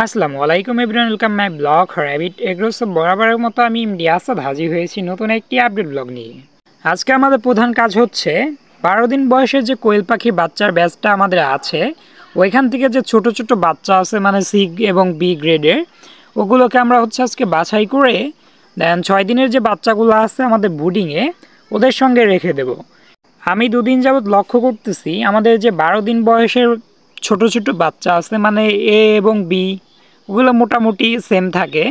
আসসালামু আলাইকুম everyone, welcome my blog rabbit এগ্রোস। বরাবরের মতো আমি ইমডি আসাদ হাজির হয়েছি নতুন একটি আপডেট ব্লগ নিয়ে। আজকে আমাদের প্রধান কাজ হচ্ছে 12 দিন বয়সের যে কোয়েল পাখি বাচ্চার ব্যাচটা আমাদের আছে, ওইখান থেকে যে ছোট ছোট বাচ্চা আছে মানে সি এবং বি গ্রেডের, ওগুলোকে আমরা হচ্ছে আজকে বাছাই করে দেন 6 দিনের যে বাচ্চাগুলো আছে আমাদের বুডিংয়ে ওদের সঙ্গে রেখে দেব। আমি দুদিন যাবৎ লক্ষ্য করতেছি আমাদের যে 12 দিন বয়সের ছোট ছোট বাচ্চা আছে মানে এ এবং বি, ওগুলো মোটামুটি সেম থাকে,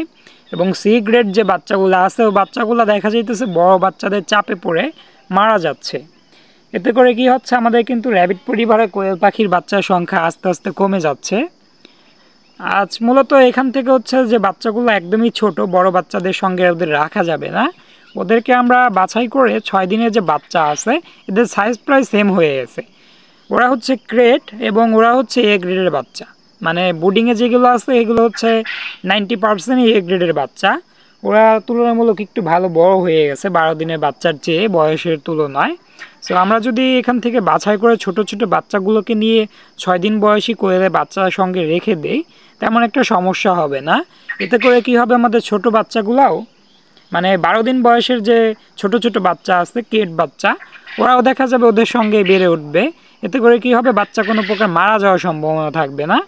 এবং সি গ্রেড যে বাচ্চাগুলো আছে ও বাচ্চাগুলো দেখা যাইতেছে বড় বাচ্চাদের চাপে পড়ে মারা যাচ্ছে। এতে করে কি হচ্ছে, আমাদের কিন্তু র্যাবিট পরিবারে কোয়েল পাখির বাচ্চার সংখ্যা আস্তে আস্তে কমে যাচ্ছে। আজ মূলত এখান থেকে হচ্ছে যে বাচ্চাগুলো একদমই ছোট, বড় বাচ্চাদের সঙ্গে ওদের রাখা যাবে না। ওদেরকে আমরা বাছাই করে 6 দিনের যে বাচ্চা আছে এদের সাইজ প্রায় সেম হয়ে গেছে। ওরা হচ্ছে ক্রেট এবং ওরা হচ্ছে এ গ্রেডের বাচ্চা, মানে বুডিংয়ে যেগুলো আছে এগুলো হচ্ছে 90% এ গ্রেডের বাচ্চা। ওরা তুলনামূলক একটু ভালো বড় হয়ে গেছে 12 দিনের বাচ্চার চেয়ে বয়সের তুলনায়। সো আমরা যদি এখান থেকে বাছাই করে ছোট ছোট বাচ্চাগুলোকে নিয়ে 6 দিন বয়সী কোয়েলের বাচ্চার সঙ্গে রেখে দেই, তেমন একটা সমস্যা হবে না। এতে করে কি হবে, আমাদের ছোট বাচ্চাগুলাও মানে 12 দিন বয়সের যে ছোট ছোট বাচ্চা আছে কেট বাচ্চা, ওরাও দেখা যাবে ওদের সঙ্গে বেড়ে উঠবে। এতে করে কি হবে, বাচ্চা কোনো প্রকার মারা যাওয়ার সম্ভাবনা থাকবে না।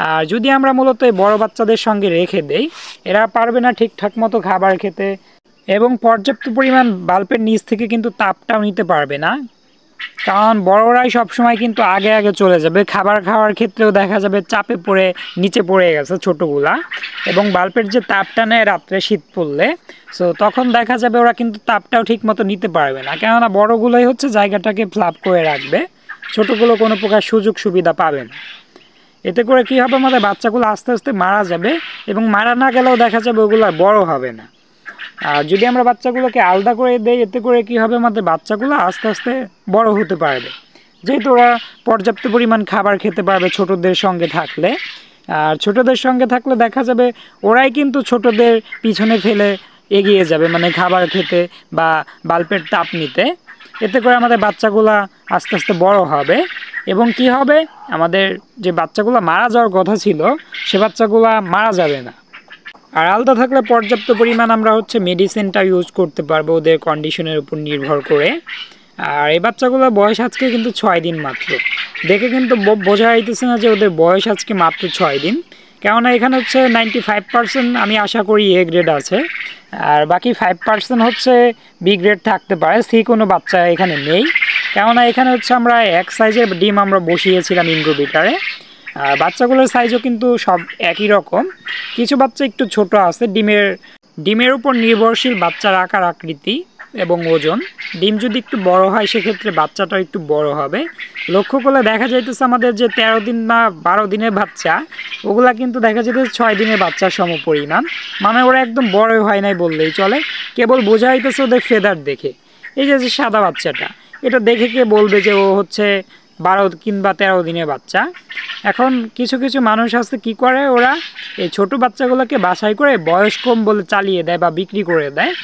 আর যদি আমরা মূলত এই বড় বাচ্চাদের সঙ্গে রেখে দেই, এরা পারবে না ঠিকঠাক মতো খাবার খেতে এবং পর্যাপ্ত পরিমাণ বাল্বের নিচ থেকে কিন্তু তাপটাও নিতে পারবে না, কারণ বড়রাই সবসময় কিন্তু আগে আগে চলে যাবে। খাবার খাওয়ার ক্ষেত্রেও দেখা যাবে চাপে পড়ে নিচে পড়ে গেছে ছোটোগুলা, এবং বাল্বের যে তাপটা নেয় রাত্রে শীত পড়লে, সো তখন দেখা যাবে ওরা কিন্তু তাপটাও ঠিক মতো নিতে পারবে না, কেননা বড়গুলোই হচ্ছে জায়গাটাকে ফ্ল্যাপ করে রাখবে, ছোটোগুলো কোনো প্রকার সুযোগ সুবিধা পাবে না। এতে করে কী হবে, আমাদের বাচ্চাগুলো আস্তে আস্তে মারা যাবে, এবং মারা না গেলেও দেখা যাবে ওগুলো আর বড় হবে না। আর যদি আমরা বাচ্চাগুলোকে আলাদা করে দেই, এতে করে কী হবে, আমাদের বাচ্চাগুলো আস্তে আস্তে বড় হতে পারবে, যেহেতু ওরা পর্যাপ্ত পরিমাণ খাবার খেতে পারবে ছোটদের সঙ্গে থাকলে। আর ছোটদের সঙ্গে থাকলে দেখা যাবে ওরাই কিন্তু ছোটদের পিছনে ফেলে এগিয়ে যাবে, মানে খাবার খেতে বা বাল্বের তাপ নিতে। এতে করে আমাদের বাচ্চাগুলা আস্তে আস্তে বড় হবে, এবং কি হবে, আমাদের যে বাচ্চাগুলো মারা যাওয়ার কথা ছিল সে বাচ্চাগুলা মারা যাবে না। আর আলাদা থাকলে পর্যাপ্ত পরিমাণ আমরা হচ্ছে মেডিসিনটা ইউজ করতে পারবো ওদের কন্ডিশনের উপর নির্ভর করে। আর এই বাচ্চাগুলোর বয়স আজকে কিন্তু 6 দিন মাত্র, দেখে কিন্তু বোঝা যাইতেছে না যে ওদের বয়স আজকে মাত্র 6 দিন, কেননা এখানে হচ্ছে 95% আমি আশা করি এ গ্রেড আছে, আর বাকি 5% হচ্ছে বি গ্রেড থাকতে পারে। সি কোনো বাচ্চা এখানে নেই, কেননা এখানে হচ্ছে আমরা এক সাইজের ডিম আমরা বসিয়েছিলাম ইনকিউবেটরে। আর বাচ্চাগুলোর সাইজও কিন্তু সব একই রকম, কিছু বাচ্চা একটু ছোট আছে। ডিমের উপর নির্ভরশীল বাচ্চার আকার আকৃতি এবং ওজন। ডিম যদি একটু বড় হয় সেক্ষেত্রে বাচ্চাটাও একটু বড় হবে। লক্ষ্য করলে দেখা যাইতেছে আমাদের যে 13 দিন বা 12 দিনের বাচ্চা, ওগুলা কিন্তু দেখা যাইতেছে 6 দিনের বাচ্চার সমপরিমাণ, মানে ওরা একদম বড় হয় নাই বললেই চলে। কেবল বোঝা যাইতেছে ওদের ফেদার দেখে। এই যে সাদা বাচ্চাটা, এটা দেখে কে বলবে যে ও হচ্ছে 12 কিংবা 13 দিনের বাচ্চা। এখন কিছু কিছু মানুষ আছে কি করে, ওরা এই ছোট বাচ্চাগুলোকে বাছাই করে বয়স কম বলে চালিয়ে দেয় বা বিক্রি করে দেয়।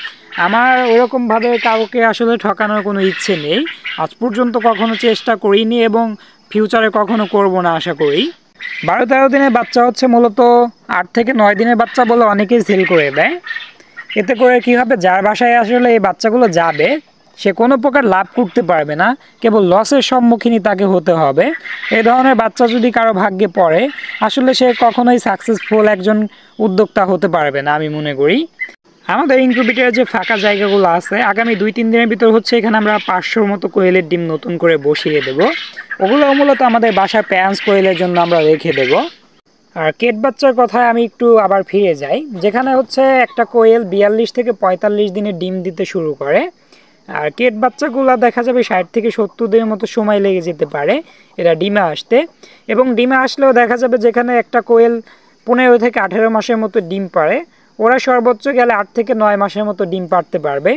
আমার ওরকমভাবে কাউকে আসলে ঠকানোর কোনো ইচ্ছে নেই, আজ পর্যন্ত কখনো চেষ্টা করিনি এবং ফিউচারে কখনো করব না আশা করি। 12-13 দিনের বাচ্চা হচ্ছে মূলত 8 থেকে 9 দিনের বাচ্চা বলে অনেকেই সেল করে দেয়। এতে করে কী হবে, যার বাসায় আসলে এই বাচ্চাগুলো যাবে সে কোনো প্রকার লাভ করতে পারবে না, কেবল লসের সম্মুখীনই তাকে হতে হবে। এই ধরনের বাচ্চা যদি কারো ভাগ্যে পড়ে, আসলে সে কখনোই সাকসেসফুল একজন উদ্যোক্তা হতে পারবে না আমি মনে করি। আমাদের ইনকিউবেটরের যে ফাঁকা জায়গাগুলো আছে, আগামী 2-3 দিনের ভিতর হচ্ছে এখানে আমরা 500-র মতো কোয়েলের ডিম নতুন করে বসিয়ে দেব। ওগুলো মূলত আমাদের বাসায় প্যান্স কোয়েলের জন্য আমরা রেখে দেব। আর কেট বাচ্চার কথায় আমি একটু আবার ফিরে যাই, যেখানে হচ্ছে একটা কোয়েল 42 থেকে 45 দিনে ডিম দিতে শুরু করে। আর কেট বাচ্চাগুলো দেখা যাবে 60 থেকে 70 দিনের মতো সময় লেগে যেতে পারে এরা ডিমে আসতে, এবং ডিমে আসলেও দেখা যাবে যেখানে একটা কোয়েল 15 থেকে 18 মাসের মতো ডিম পারে, ওরা সর্বোচ্চ গেলে 8 থেকে 9 মাসের মতো ডিম পাড়তে পারবে,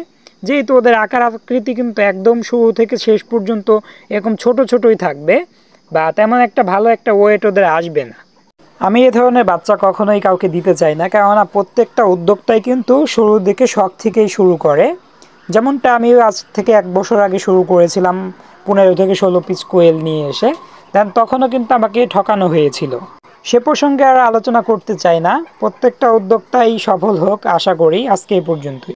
যেহেতু ওদের আকার আকৃতি কিন্তু একদম শুরু থেকে শেষ পর্যন্ত এরকম ছোট ছোটই থাকবে, বা তেমন একটা ভালো একটা ওয়েট ওদের আসবে না। আমি এ ধরনের বাচ্চা কখনোই কাউকে দিতে চাই না, কেননা প্রত্যেকটা উদ্যোক্তাই কিন্তু শুরুর দিকে শখ থেকেই শুরু করে। যেমনটা আমি আজ থেকে 1 বছর আগে শুরু করেছিলাম 15 থেকে 16 পিস কোয়েল নিয়ে এসে, দেন তখনও কিন্তু আমাকে ঠকানো হয়েছিল। সে প্রসঙ্গে আর আলোচনা করতে চাই না। প্রত্যেকটা উদ্যোক্তাই সফল হোক আশা করি। আজকে এই পর্যন্তই।